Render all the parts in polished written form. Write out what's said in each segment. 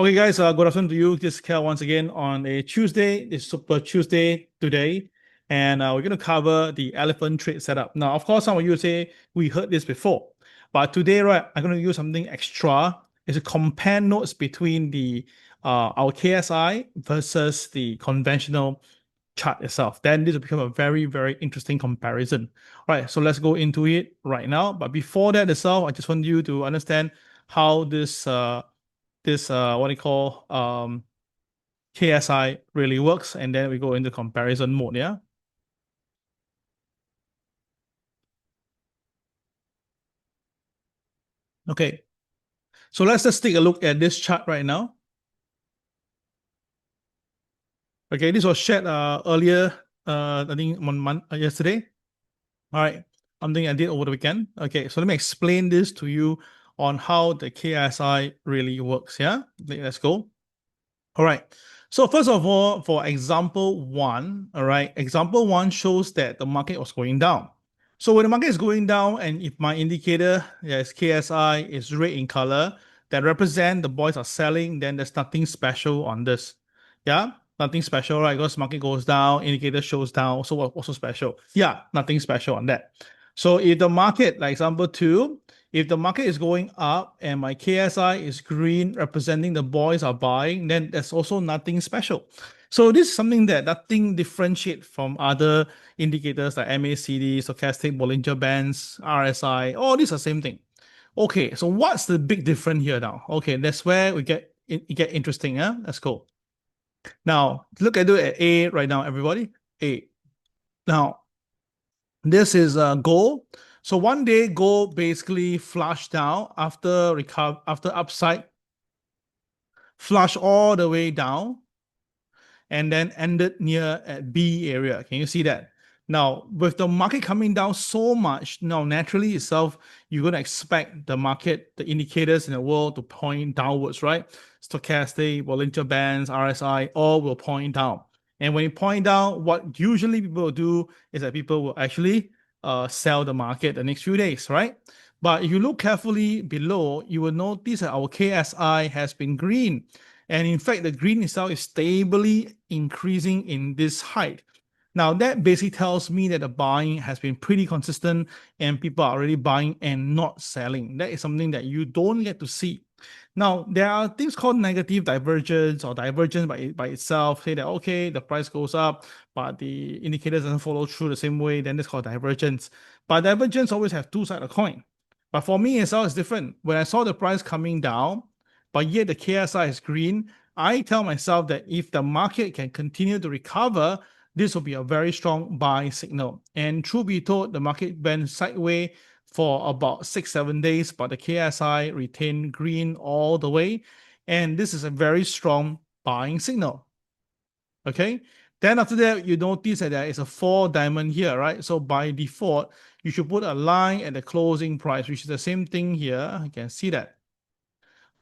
Okay, guys, good afternoon to you. This is Kel once again on a Tuesday. It's Super Tuesday today, and we're going to cover the elephant trade setup. Now, of course, some of you say we heard this before, but today, right, I'm going to use something extra. It's a compare notes between the our KSI versus the conventional chart itself. Then this will become a very, very interesting comparison. All right, so let's go into it right now. But before that itself, I just want you to understand how this what do you call KSI really works, and then we go into comparison mode. Yeah. Okay. So let's just take a look at this chart right now. Okay, this was shared earlier, I think yesterday. All right, something I did over the weekend. Okay, so let me explain this to you on how the KSI really works. Yeah, let's go. All right. So first of all, for example one, all right, example one shows that the market was going down. So when the market is going down, and if my indicator, yes, KSI is red in color, that represent the boys are selling, then there's nothing special on this. Yeah, nothing special, right? Because market goes down, indicator shows down. So what's so special? Yeah, nothing special on that. So if the market, like example two, if the market is going up and my KSI is green, representing the boys are buying, then there's also nothing special. So this is something that nothing differentiate from other indicators like MACD, stochastic Bollinger Bands, RSI. All these are the same thing. Okay, so what's the big difference here now? Okay, that's where it get interesting. Yeah, let's go. Now look at it at A right now, everybody. A. Now this is gold. So one day gold basically flushed down after upside, flush all the way down, and then ended near at B area. Can you see that? Now, with the market coming down so much, now naturally itself, you're going to expect the market, the indicators in the world to point downwards, right? Stochastic, Bollinger Bands, RSI, all will point down. And when you point down, what usually people will do is that people will actually sell the market the next few days, right? But if you look carefully below, you will notice that our KSI has been green. And in fact, the green itself is stably increasing in this height. Now, that basically tells me that the buying has been pretty consistent and people are already buying and not selling. That is something that you don't get to see. Now, there are things called negative divergence or divergence by itself. Say that, okay, the price goes up, but the indicator doesn't follow through the same way, then it's called divergence. But divergence always have two sides of the coin. But for me, it's different. When I saw the price coming down, but yet the KSI is green, I tell myself that if the market can continue to recover, this will be a very strong buy signal. And truth be told, the market went sideways for about 6-7 days, but the KSI retained green all the way. And this is a very strong buying signal. Okay. Then after that, you notice that there is a 4 diamond here, right? So by default, you should put a line at the closing price, which is the same thing here. You can see that.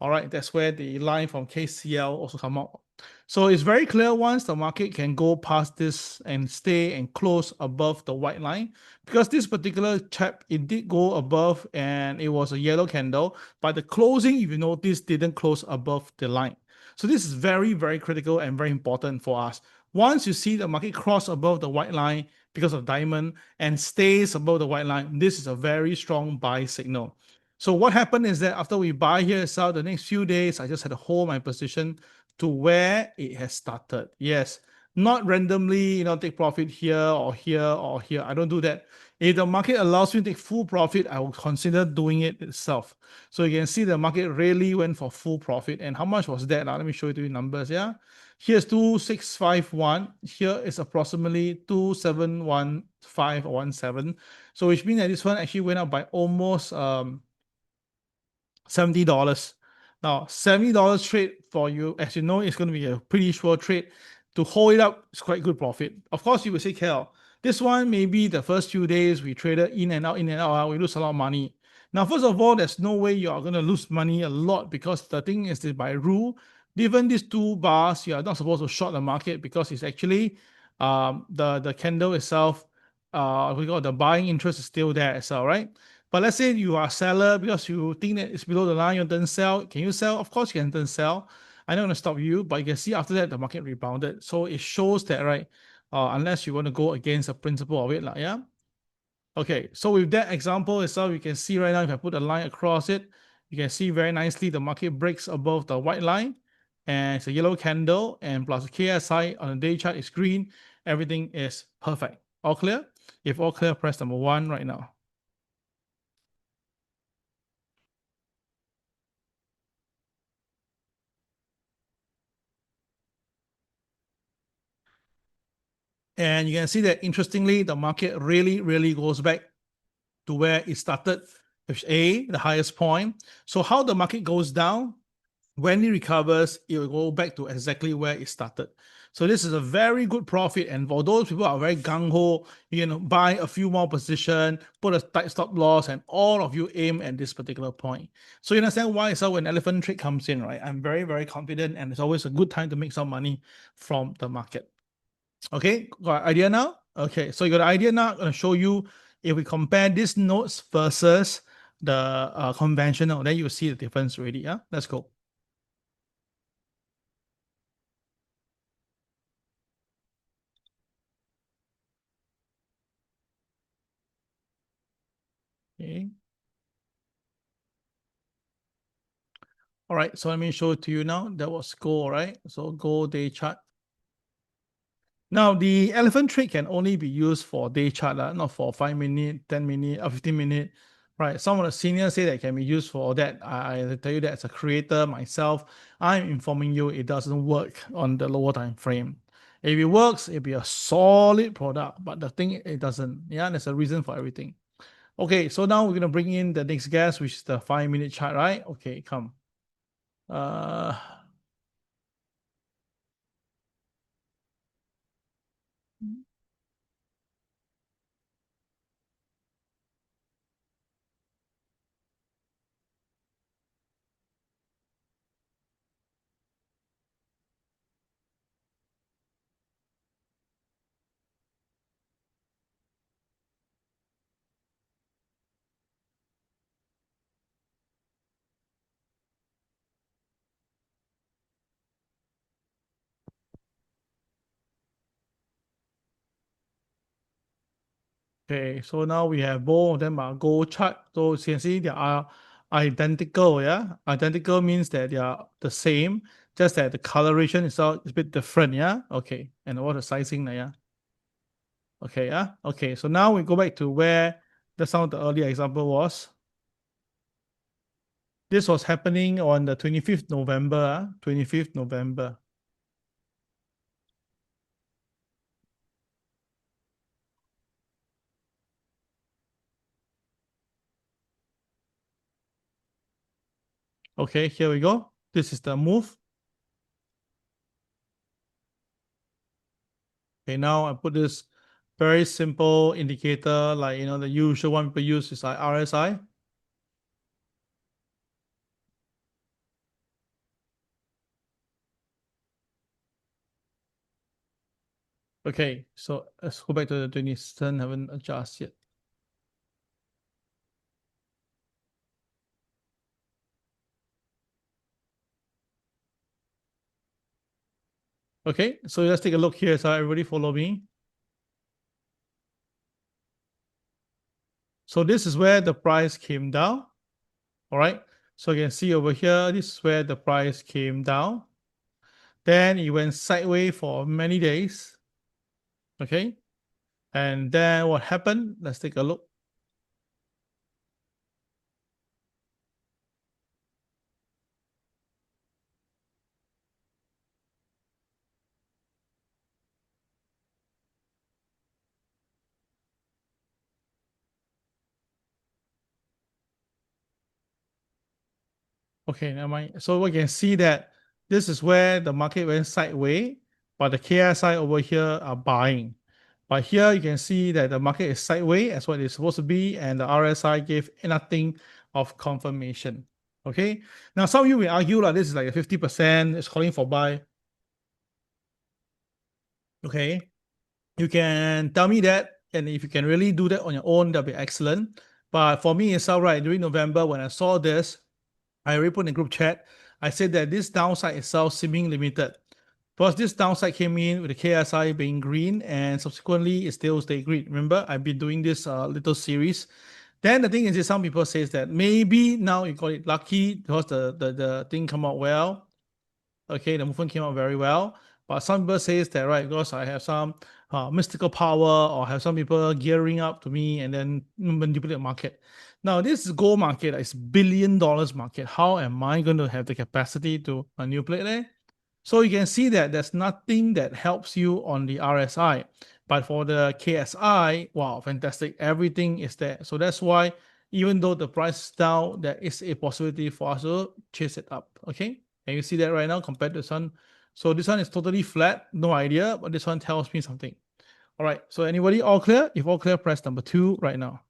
All right, that's where the line from KCL also come out. So it's very clear once the market can go past this and stay and close above the white line, because this particular chap, it did go above and it was a yellow candle, but the closing, if you notice, didn't close above the line. So this is very, very critical and very important for us. Once you see the market cross above the white line because of diamond and stays above the white line, this is a very strong buy signal. So what happened is that after we buy here, sell the next few days, I just had to hold my position to where it has started. Yes, not randomly, take profit here or here or here. I don't do that. If the market allows me to take full profit, I will consider doing it itself. So you can see the market really went for full profit. And how much was that? Now, let me show you the numbers. Yeah, here's 2651. Here is approximately 2715 or 17. So which means that this one actually went up by almost $70. Now, $70 trade for you, as you know, it's going to be a pretty sure trade. To hold it up, it's quite good profit. Of course, you will say, Kel, this one maybe the first few days we traded in and out, we lose a lot of money. Now, first of all, there's no way you are going to lose money a lot, because the thing is that by rule, given these two bars, you are not supposed to short the market, because it's actually the candle itself, we got the buying interest is still there as well, right? But let's say you are a seller because you think that it's below the line, you don't sell. Can you sell? Of course you can sell. I'm not going to stop you, but you can see after that the market rebounded. So it shows that, right, unless you want to go against the principle of it, like, yeah. Okay, so with that example itself, you can see right now, if I put a line across it, you can see very nicely the market breaks above the white line, and it's a yellow candle, and plus the KSI on the day chart is green. Everything is perfect. All clear? If all clear, press number 1 right now. And you can see that interestingly, the market really goes back to where it started, which A, the highest point. So how the market goes down, when it recovers, it will go back to exactly where it started. So this is a very good profit. And for those people who are very gung-ho, you know, buy a few more position, put a tight stop loss, and all of you aim at this particular point. So you understand why so when elephant trade comes in, right? I'm very confident, and it's always a good time to make some money from the market. Okay, got an idea now? Okay, so you got an idea now. I'm going to show you if we compare these notes versus the conventional, then you'll see the difference already. Yeah, let's go. Okay. All right, so let me show it to you now. That was gold, right? So gold day chart. Now, the elephant trade can only be used for day chart, not for 5 minute, 10 minute, or 15 minute, right? Some of the seniors say that it can be used for that. I tell you that as a creator myself, I'm informing you it doesn't work on the lower time frame. If it works, it'll be a solid product, but the thing, it doesn't. Yeah, there's a reason for everything. Okay, so now we're going to bring in the next guest, which is the 5 minute chart, right? Okay, come. Uh, Okay, so now we have both of them are gold chart. So you can see they are identical, yeah? Identical means that they are the same, just that the coloration is a bit different, yeah? Okay, and what the sizing, yeah? Okay, yeah? Okay, so now we go back to where the some of the earlier example was. This was happening on the 25th November, 25th November. Okay, here we go. This is the move. Okay, now I put this very simple indicator, like, you know, the usual one people use is like RSI. Okay, so let's go back to the 27, haven't adjusted yet. Okay, so let's take a look here. So everybody follow me. So this is where the price came down. All right. So you can see over here, this is where the price came down. Then it went sideways for many days. Okay. And then what happened? Let's take a look. Okay, never mind. So we can see that this is where the market went sideways, but the KSI over here are buying. But here you can see that the market is sideways as what it's supposed to be, and the RSI gave nothing of confirmation. Okay. Now some of you will argue like this is like a 50%, it's calling for buy. Okay. You can tell me that, and if you can really do that on your own, that'll be excellent. But for me itself, right, during November when I saw this, I already put in the group chat. I said that this downside itself seeming limited. Because this downside came in with the KSI being green and subsequently it still stay green. Remember, I've been doing this little series. Then the thing is, some people says that maybe now you got it lucky because the thing come out well. Okay, the movement came out very well. But some people says that right because I have some mystical power or have some people gearing up to me and then manipulate the market. Now this is gold market, it's $1 billion market. How am I going to have the capacity to manipulate it? So you can see that there's nothing that helps you on the RSI. But for the KSI, wow, fantastic. Everything is there. So that's why even though the price is down, there is a possibility for us to chase it up. Okay. And you see that right now compared to this one. So this one is totally flat, no idea, but this one tells me something. All right. So anybody all clear? If all clear, press number 2 right now.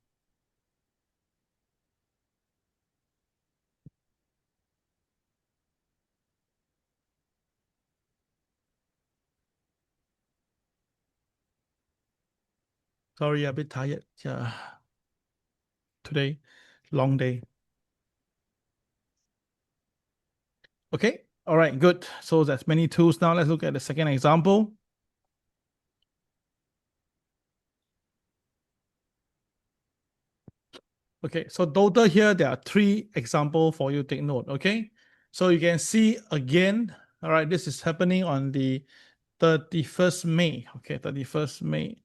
Sorry, a bit tired. Yeah. Today, long day. Okay. All right, good. So that's many tools. Now let's look at the second example. Okay, so total here, there are 3 examples for you to take note, okay? So you can see again, all right, this is happening on the 31st May, okay, 31st May.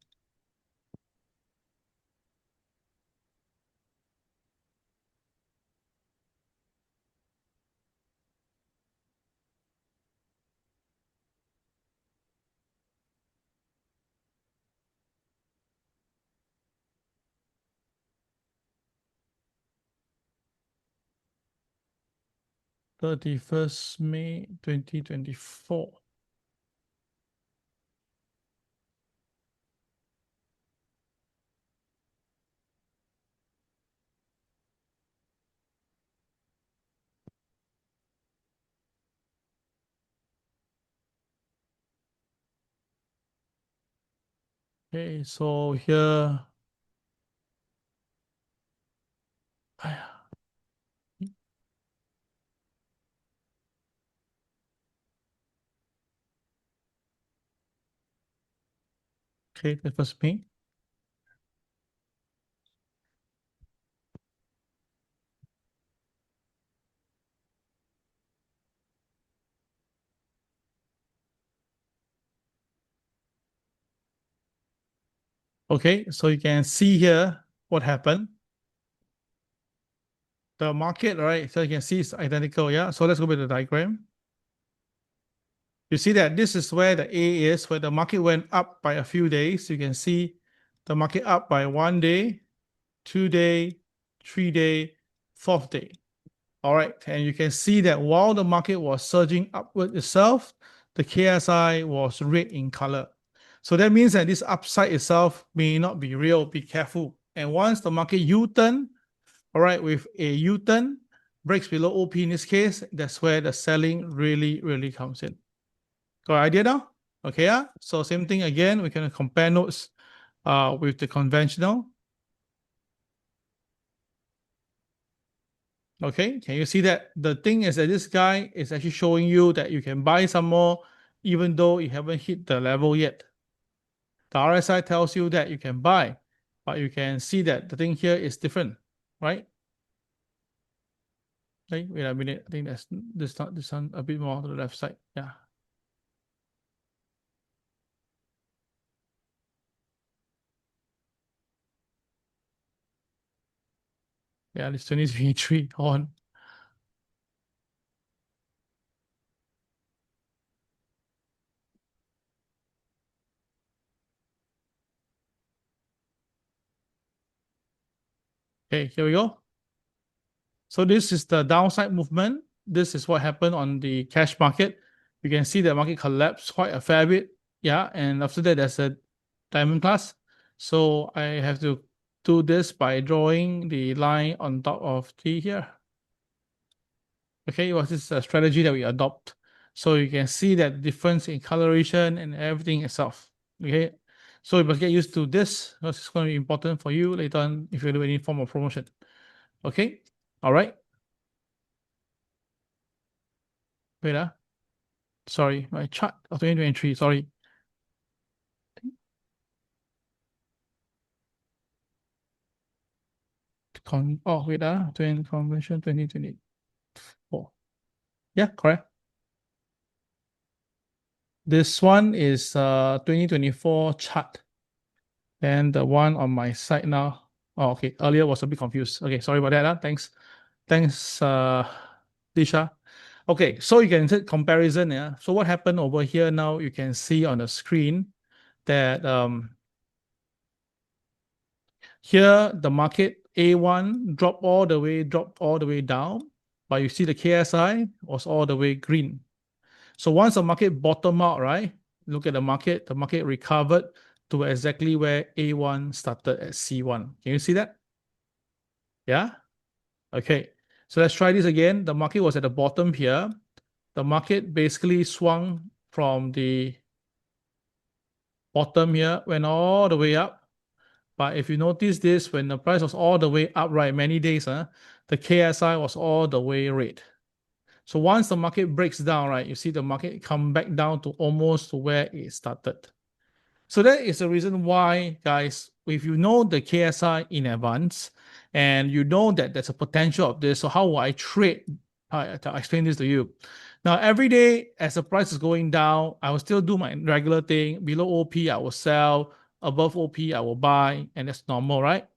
May 2024. Okay, so here, okay, the first May. Okay, so you can see here what happened. The market, right? So you can see it's identical, yeah? So let's go back to the diagram. You see that this is where the A is, where the market went up by a few days. You can see the market up by 1 day, 2 day, 3 day, 4th day. All right, and you can see that while the market was surging upward itself, the KSI was red in color. So that means that this upside itself may not be real. Be careful. And once the market U-turn, all right, with a U-turn, breaks below OP in this case, that's where the selling really comes in. Got idea now? Okay, yeah. So same thing again, we can compare notes with the conventional. Okay, can you see that? The thing is that this guy is actually showing you that you can buy some more even though you haven't hit the level yet. The RSI tells you that you can buy, but you can see that the thing here is different, right? Okay, wait a minute. I think that's this one a bit more to the left side. Yeah. Yeah, it's 2023 on. Okay, here we go. So this is the downside movement. This is what happened on the cash market. You can see the market collapsed quite a fair bit. Yeah, and after that, there's a diamond class. So I have to do this by drawing the line on top of T here. Okay, it was this strategy that we adopt. So you can see that difference in coloration and everything itself. Okay, so you must get used to this because it's going to be important for you later on if you do any form of promotion. Okay, all right. Wait, sorry, my chart of 2023, sorry. Wait, 20 convention 2024. Yeah, correct. This one is 2024 chart. Then the one on my side now. Oh, okay. Earlier was a bit confused. Okay, sorry about that. Thanks. Thanks, Disha. Okay, so you can take comparison. Yeah. So what happened over here now, you can see on the screen that here the market A1 dropped all the way down, but you see the KSI was all the way green. So once the market bottomed out, right? Look at the market recovered to exactly where A1 started at C1. Can you see that? Yeah? Okay. So let's try this again. The market was at the bottom here. The market basically swung from the bottom here, went all the way up. But if you notice this, when the price was all the way up, right, many days, the KSI was all the way red. So once the market breaks down, right, you see the market come back down to almost to where it started. So that is the reason why, guys, if you know the KSI in advance and you know that there's a potential of this, so how will I trade? I'll explain this to you. Now, every day as the price is going down, I will still do my regular thing. Below OP, I will sell. Above OP, I will buy, and that's normal, right?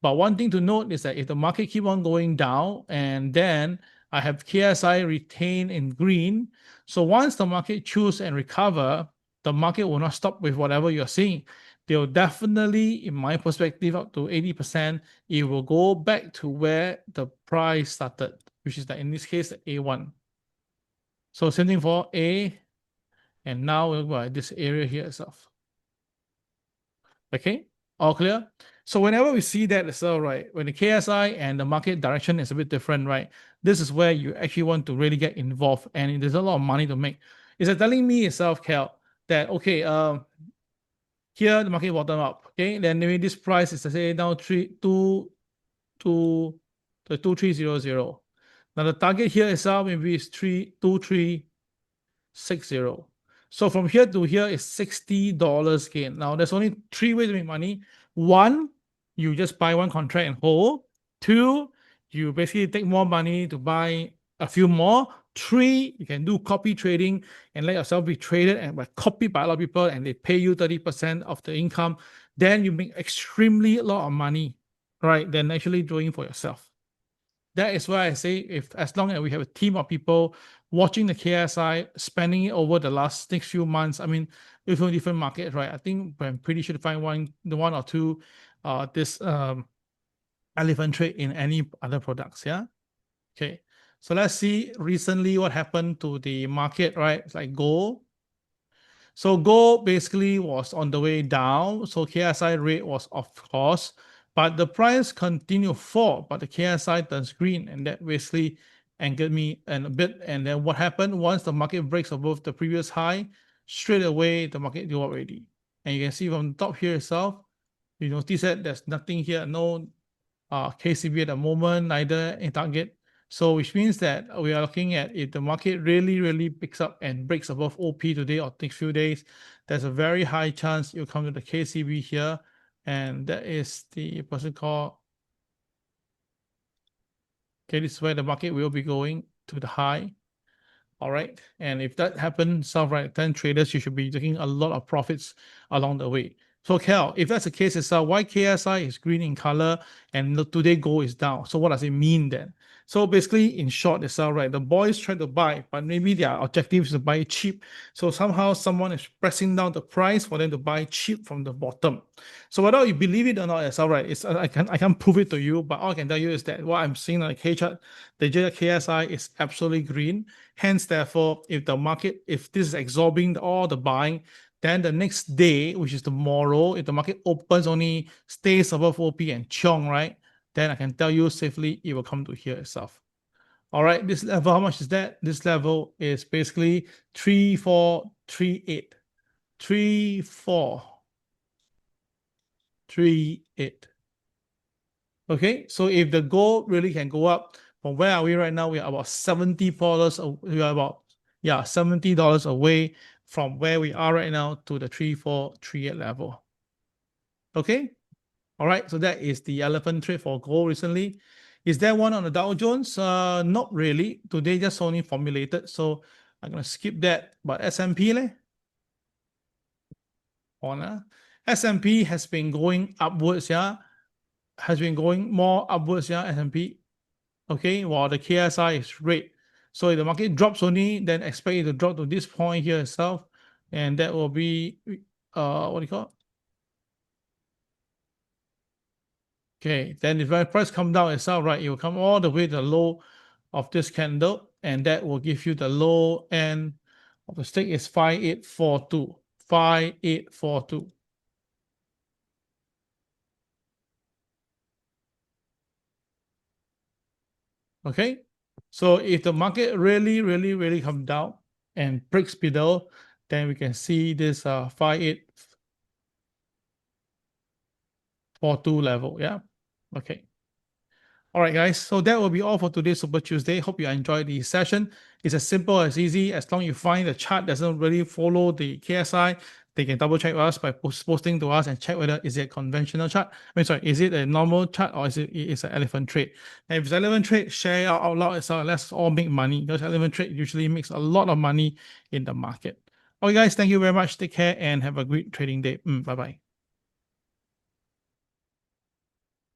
But one thing to note is that if the market keep on going down and then I have KSI retained in green, so once the market choose and recover, the market will not stop with whatever you're seeing. They'll definitely, in my perspective, up to 80%, it will go back to where the price started, which is like in this case, the A1. So same thing for A, and now we'll go at this area here itself. Okay, all clear? So whenever we see that as well, right, when the KSI and the market direction is a bit different, right, this is where you actually want to really get involved, and there's a lot of money to make. It's like telling me itself, Cal, that okay, here the market bottom up. Okay, then maybe this price is say now 2300. Now the target here itself maybe is 2360. So from here to here is $60 gain. Now there's only three ways to make money. One, you just buy one contract and hold. Two, you basically take more money to buy a few more. Three, you can do copy trading and let yourself be traded and copied by a lot of people and they pay you 30% of the income. Then you make extremely a lot of money, right? Than actually doing for yourself. That is why I say if as long as we have a team of people watching the KSI, spending it over the next few months, I mean, different markets, right? I think I'm pretty sure to find one or two this elephant trade in any other products. Yeah. Okay. So let's see recently what happened to the market, right? It's like gold. So gold basically was on the way down. So KSI rate was of course, but the price continued fall, but the KSI turns green, and that basically angered me and a bit. And then what happened once the market breaks above the previous high, straight away the market go up already. And you can see from the top here itself, you notice that there's nothing here, no KCB at the moment, neither in target. So which means that we are looking at if the market really picks up and breaks above OP today or next few days, there's a very high chance you'll come to the KCB here. And that is the person called, okay, this is where the market will be going to the high. All right. And if that happens, right, then traders, you should be taking a lot of profits along the way. So Cal, if that's the case itself, why KSI is green in color and today gold is down? So what does it mean then? So basically, in short itself, right, the boys try to buy, but maybe their objective is to buy cheap. So somehow someone is pressing down the price for them to buy cheap from the bottom. So whether you believe it or not, it's all right. It's I can't prove it to you, but all I can tell you is that what I'm seeing on the K chart, the KSI is absolutely green. Hence, therefore, if the market, if this is absorbing all the buying, then the next day, which is tomorrow, if the market opens only stays above OP and Chong, right? Then I can tell you safely it will come to here itself. All right, this level, how much is that? This level is basically 3438. 3438. Okay, so if the gold really can go up from where are we right now? We are about $70. We are about yeah, $70 away from where we are right now to the 3438 level. Okay. All right. So that is the elephant trade for gold recently. Is there one on the Dow Jones? Not really. Today just only formulated. So I'm gonna skip that. But S&P leh? On S&P has been going upwards, yeah. Has been going more upwards, yeah, S&P. Okay, while the KSI is red. So if the market drops only, then expect it to drop to this point here itself, and that will be what do you call it? Okay, then if the price come down itself, right, it will come all the way to the low of this candle, and that will give you the low end of the stick is 5842. 5842. Okay, so if the market really come down and breaks below, then we can see this 5842 level. Yeah. Okay. All right, guys. So that will be all for today's Super Tuesday. Hope you enjoyed the session. It's as simple as easy. As long as you find the chart doesn't really follow the KSI, they can double check with us by posting to us and check whether is it a conventional chart. Is it a normal chart or is an elephant trade? And if it's elephant trade, share out loud. So let's all make money because elephant trade usually makes a lot of money in the market. Okay, guys. Thank you very much. Take care and have a great trading day. Bye bye.